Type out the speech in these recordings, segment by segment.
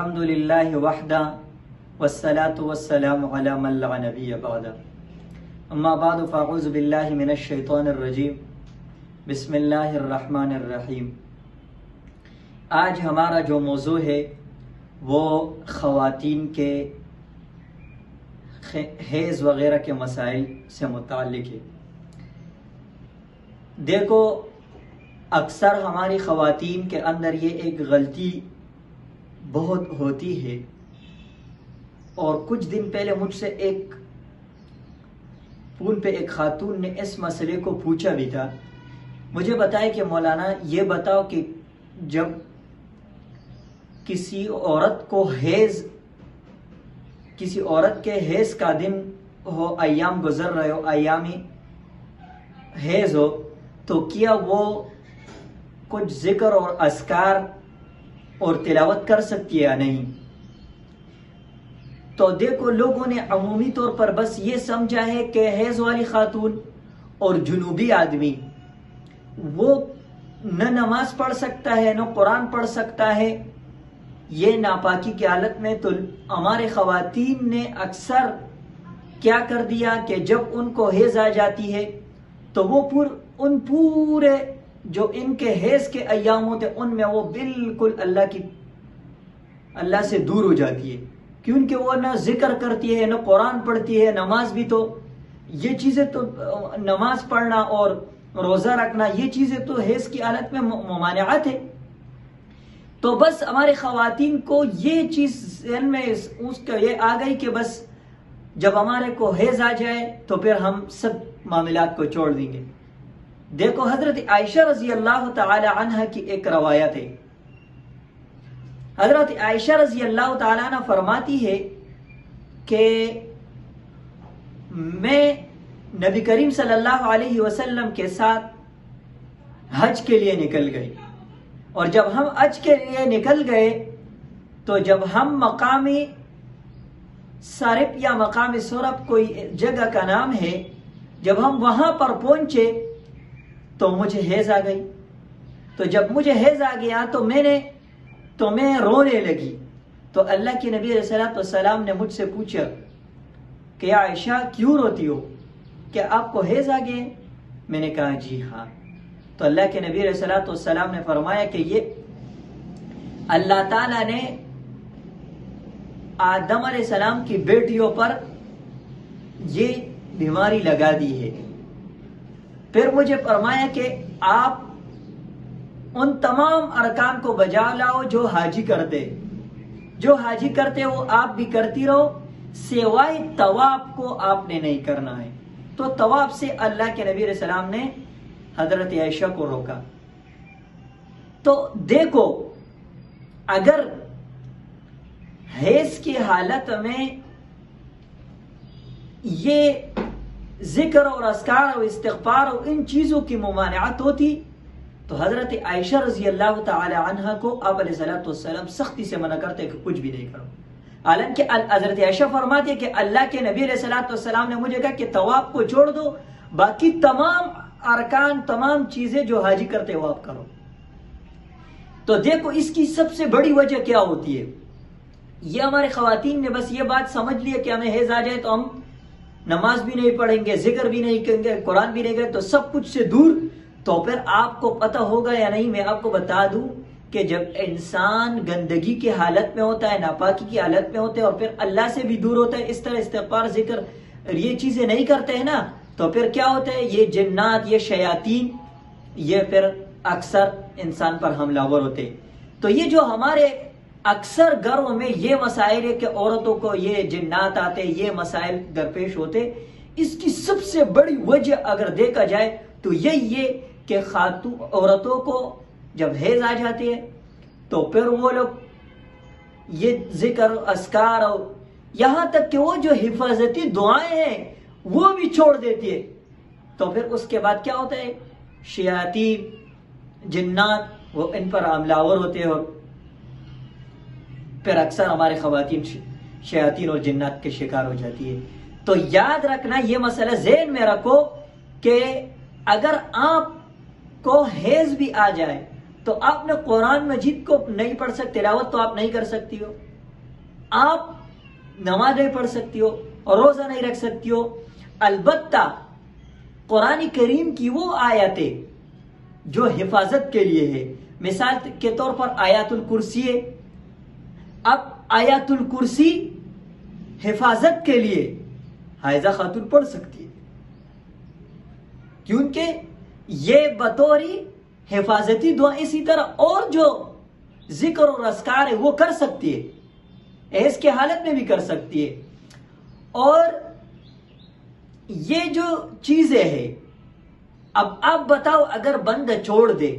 الحمد للہ وحدہ والصلاة والسلام علی من لا نبی بعدہ اما بعد فاعوذ باللہ من الشیطان الرجیم بسم اللہ الرحمن الرحیم۔ آج ہمارا جو موضوع ہے وہ خواتین کے حیض وغیرہ کے مسائل سے متعلق ہے۔ دیکھو، اکثر ہماری خواتین کے اندر یہ ایک غلطی بہت ہوتی ہے، اور کچھ دن پہلے مجھ سے ایک فون پہ ایک خاتون نے اس مسئلے کو پوچھا بھی تھا۔ مجھے بتایا کہ مولانا یہ بتاؤ کہ جب کسی عورت کے حیض کا دن ہو، ایام گزر رہے ہو، ایامی حیض ہو، تو کیا وہ کچھ ذکر اور اذکار اور تلاوت کر سکتی ہے یا نہیں؟ تو دیکھو، لوگوں نے عمومی طور پر بس یہ سمجھا ہے کہ حیض والی خاتون اور جنوبی آدمی وہ نہ نماز پڑھ سکتا ہے نہ قرآن پڑھ سکتا ہے، یہ ناپاکی کی حالت میں۔ تو ہمارے خواتین نے اکثر کیا کر دیا کہ جب ان کو حیض آ جاتی ہے تو وہ پورے جو ان کے حیض کے ایام ہوتے ان میں وہ بالکل اللہ سے دور ہو جاتی ہے، کیونکہ وہ نہ ذکر کرتی ہے نہ قرآن پڑھتی ہے۔ نماز بھی تو یہ چیزیں تو نماز پڑھنا اور روزہ رکھنا یہ چیزیں تو حیض کی حالت میں ممانعت ہے۔ تو بس ہمارے خواتین کو یہ چیز ذہن میں اس کا یہ آ گئی کہ بس جب ہمارے کو حیض آ جائے تو پھر ہم سب معاملات کو چھوڑ دیں گے۔ دیکھو، حضرت عائشہ رضی اللہ تعالی عنہ کی ایک روایت ہے۔ حضرت عائشہ رضی اللہ تعالی عنہ فرماتی ہے کہ میں نبی کریم صلی اللہ علیہ وسلم کے ساتھ حج کے لیے نکل گئی، اور جب ہم حج کے لیے نکل گئے تو جب ہم مقامی سارب یا مقامی سورب کوئی جگہ کا نام ہے، جب ہم وہاں پر پہنچے تو مجھے حیض آ گئی۔ تو جب مجھے حیض آ گیا تو میں رونے لگی۔ تو اللہ کے نبی علیہ الصلوۃ والسلام نے مجھ سے پوچھا کہ عائشہ کیوں روتی ہو، کہ آپ کو حیض آ گئے؟ میں نے کہا جی ہاں۔ تو اللہ کے نبی علیہ الصلوۃ والسلام نے فرمایا کہ یہ اللہ تعالیٰ نے آدم علیہ السلام کی بیٹیوں پر یہ بیماری لگا دی ہے۔ پھر مجھے فرمایا کہ آپ ان تمام ارکان کو بجا لاؤ جو حاجی کرتے وہ آپ بھی کرتی رہو، سوائے طواف کو آپ نے نہیں کرنا ہے۔ تو طواف سے اللہ کے نبی علیہ السلام نے حضرت عائشہ کو روکا۔ تو دیکھو، اگر حیض کی حالت میں یہ ذکر اور اذکار اور استغفار اور ان چیزوں کی ممانعت ہوتی تو حضرت عائشہ رضی اللہ تعالی عنہ کو آپ علیہ الصلوۃ والسلام سختی سے منع کرتے کہ کچھ بھی نہیں کرو۔ حالانکہ حضرت عائشہ فرماتی ہے کہ اللہ کے نبی علیہ الصلوۃ والسلام نے مجھے کہا کہ طواف کو چھوڑ دو، باقی تمام ارکان، تمام چیزیں جو حاجی کرتے وہ آپ کرو۔ تو دیکھو، اس کی سب سے بڑی وجہ کیا ہوتی ہے؟ یہ ہمارے خواتین نے بس یہ بات سمجھ لی ہے کہ ہمیں حیض آ جائے تو ہم نماز بھی نہیں پڑھیں گے، ذکر بھی نہیں کریں گے، قرآن بھی نہیں کریں، تو سب کچھ سے دور۔ تو پھر آپ کو پتہ ہوگا یا نہیں، میں آپ کو بتا دوں کہ جب انسان گندگی کی حالت میں ہوتا ہے، ناپاکی کی حالت میں ہوتا ہے، اور پھر اللہ سے بھی دور ہوتا ہے، اس طرح استغفار، ذکر یہ چیزیں نہیں کرتے ہیں نا، تو پھر کیا ہوتا ہے؟ یہ جنات، یہ شیاطین، یہ پھر اکثر انسان پر حملہ ور ہوتے ہیں۔ تو یہ جو ہمارے اکثر گھروں میں یہ مسائل ہے کہ عورتوں کو یہ جنات آتے، یہ مسائل درپیش ہوتے، اس کی سب سے بڑی وجہ اگر دیکھا جائے تو یہی ہے کہ عورتوں کو جب حیض آ جاتی ہے تو پھر وہ لوگ یہ ذکر، اذکار، اور یہاں تک کہ وہ جو حفاظتی دعائیں ہیں وہ بھی چھوڑ دیتی ہے۔ تو پھر اس کے بعد کیا ہوتا ہے؟ شیاطین، جنات وہ ان پر حملہ آور ہوتے ہیں، اور پھر اکثر ہمارے خواتین شیاطین اور جنات کے شکار ہو جاتی ہے۔ تو یاد رکھنا، یہ مسئلہ ذہن میں رکھو کہ اگر آپ کو حیض بھی آ جائے تو آپ نے قرآن مجید کو نہیں پڑھ سکتے، تلاوت تو آپ نہیں کر سکتی ہو، آپ نماز نہیں پڑھ سکتی ہو اور روزہ نہیں رکھ سکتی ہو، البتہ قرآن کریم کی وہ آیتیں جو حفاظت کے لیے ہے، مثال کے طور پر آیات الکرسی ہے. اب آیات الکرسی حفاظت کے لیے حائضہ خاتون پڑھ سکتی ہے، کیونکہ یہ بطوری حفاظتی دعا. اسی طرح اور جو ذکر اور اذکار ہے وہ کر سکتی ہے، ایس کے حالت میں بھی کر سکتی ہے. اور یہ جو چیزیں ہیں، اب آپ بتاؤ اگر بندہ چھوڑ دے،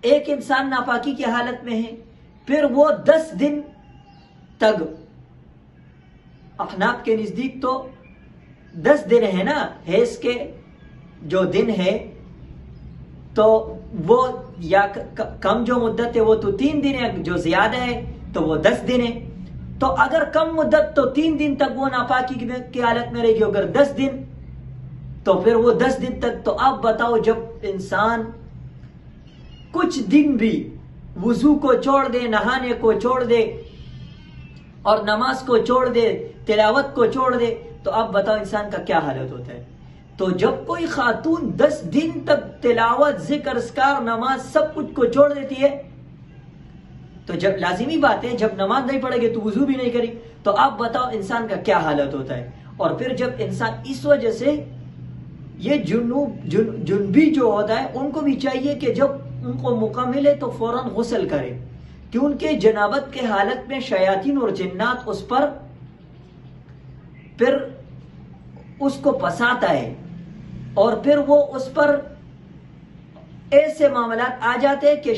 ایک انسان ناپاکی کی حالت میں ہے، پھر وہ 10 دن تک، احناف کے نزدیک تو 10 دن ہے نا حیض کے جو دن ہے، تو وہ یا کم جو مدت ہے وہ تو 3 دن ہے، جو زیادہ ہے تو وہ 10 دن ہے. تو اگر کم مدت تو 3 دن تک وہ ناپاکی کی حالت میں رہے گی، اگر 10 دن تو پھر وہ 10 دن تک. تو آپ بتاؤ جب انسان کچھ دن بھی وضو کو چھوڑ دے، نہانے کو چھوڑ دے اور نماز کو چھوڑ دے، تلاوت کو چھوڑ دے، تو آپ بتاؤ انسان کا کیا حالت ہوتا ہے. تو جب کوئی خاتون 10 دن تک تلاوت، ذکر، اذکار، نماز سب کچھ کو چھوڑ دیتی ہے، تو جب لازمی بات ہے جب نماز نہیں پڑھے گی تو وضو بھی نہیں کرے، تو آپ بتاؤ انسان کا کیا حالت ہوتا ہے. اور پھر جب انسان اس وجہ سے یہ جنبی جو ہوتا ہے، ان کو بھی چاہیے کہ جب ان کو موقع ملے تو فوراً غسل کرے، کیونکہ جنابت کے حالت میں شیاطین اور جنات اس پر پھر اس کو پساتا ہے، اور پھر وہ اس پر ایسے معاملات آ جاتے ہیں کہ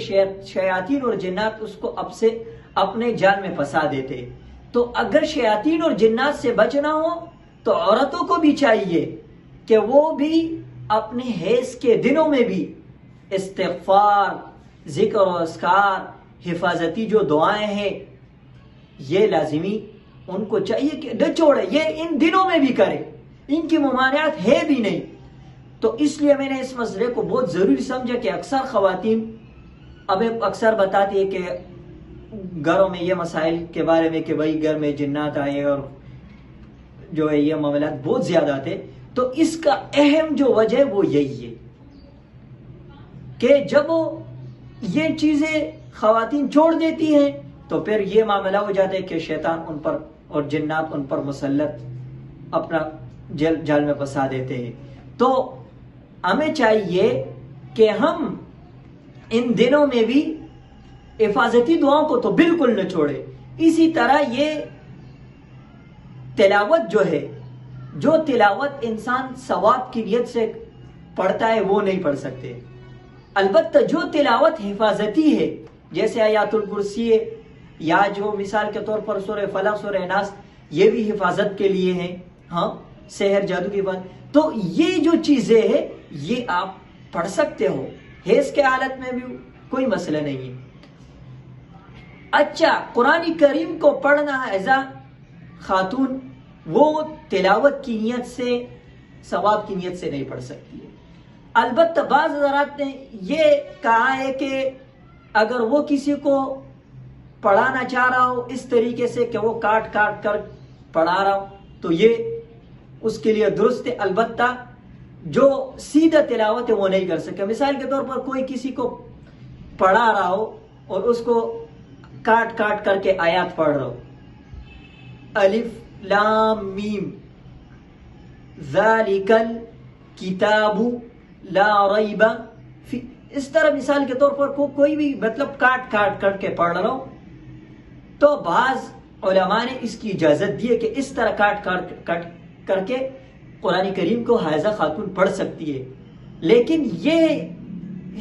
شیاطین اور جنات اس کو اب سے اپنے جال میں پھنسا دیتے. تو اگر شیاطین اور جنات سے بچنا ہو تو عورتوں کو بھی چاہیے کہ وہ بھی اپنے حیض کے دنوں میں بھی استغفار، ذکر و اذکار، حفاظتی جو دعائیں ہیں، یہ لازمی ان کو چاہیے کہ نہ چھوڑے، یہ ان دنوں میں بھی کرے، ان کی ممانعت ہے بھی نہیں. تو اس لیے میں نے اس مسئلے کو بہت ضروری سمجھا کہ اکثر خواتین اب اکثر بتاتی ہے کہ گھروں میں یہ مسائل کے بارے میں کہ بھائی گھر میں جنات آئے اور جو ہے یہ معاملات بہت زیادہ آتے. تو اس کا اہم جو وجہ ہے وہ یہی ہے کہ جب یہ چیزیں خواتین چھوڑ دیتی ہیں تو پھر یہ معاملہ ہو جاتا ہے کہ شیطان ان پر اور جنات ان پر مسلط اپنا جال میں پھنسا دیتے ہیں. تو ہمیں چاہیے کہ ہم ان دنوں میں بھی حفاظتی دعاؤں کو تو بالکل نہ چھوڑے. اسی طرح یہ تلاوت جو ہے، جو تلاوت انسان ثواب کی نیت سے پڑھتا ہے وہ نہیں پڑھ سکتے. البتہ جو تلاوت حفاظتی ہے جیسے آیات الکرسی ہے یا جو مثال کے طور پر سورہ فلق، سورہ ناس، یہ بھی حفاظت کے لیے ہیں، ہاں، سحر جادو کی بات. تو یہ جو چیزیں ہیں یہ آپ پڑھ سکتے ہو، حیض کے حالت میں بھی کوئی مسئلہ نہیں ہے. اچھا، قرآن کریم کو پڑھنا حائضہ خاتون وہ تلاوت کی نیت سے، ثواب کی نیت سے نہیں پڑھ سکتی ہے. البتہ بعض حضرات نے یہ کہا ہے کہ اگر وہ کسی کو پڑھانا چاہ رہا ہو اس طریقے سے کہ وہ کاٹ کاٹ کر پڑھا رہا ہو تو یہ اس کے لیے درست ہے. البتہ جو سیدھا تلاوت ہے وہ نہیں کر سکے. مثال کے طور پر کوئی کسی کو پڑھا رہا ہو اور اس کو کاٹ کاٹ کر کے آیات پڑھ رہا ہو، الف لام میم ذالک الکتاب لا ریب فی، اس طرح مثال کے طور پر کوئی بھی مطلب کاٹ کاٹ کر کے پڑھ رہا ہو، تو بعض علماء نے اس کی اجازت دی ہے کہ اس طرح کاٹ کاٹ کر کے قرآن کریم کو حائضہ خاتون پڑھ سکتی ہے. لیکن یہ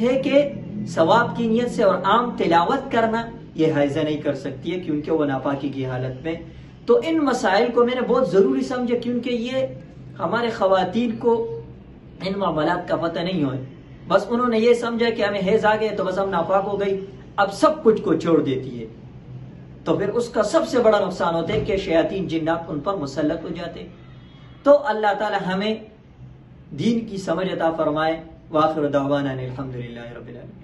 ہے کہ ثواب کی نیت سے اور عام تلاوت کرنا یہ حائضہ نہیں کر سکتی ہے کیونکہ وہ ناپاکی کی حالت میں. تو ان مسائل کو میں نے بہت ضروری سمجھا کیونکہ یہ ہمارے خواتین کو ان معاملات کا پتہ نہیں ہوئے. بس انہوں نے یہ سمجھا کہ ہمیں حیض آ گئے تو بس ہم ناپاک ہو گئی، اب سب کچھ کو چھوڑ دیتی ہے. تو پھر اس کا سب سے بڑا نقصان ہوتا ہے کہ شیاطین جنات ان پر مسلط ہو جاتے. تو اللہ تعالی ہمیں دین کی سمجھ عطا فرمائے. وآخر دعوانا الحمدللہ رب العالمین.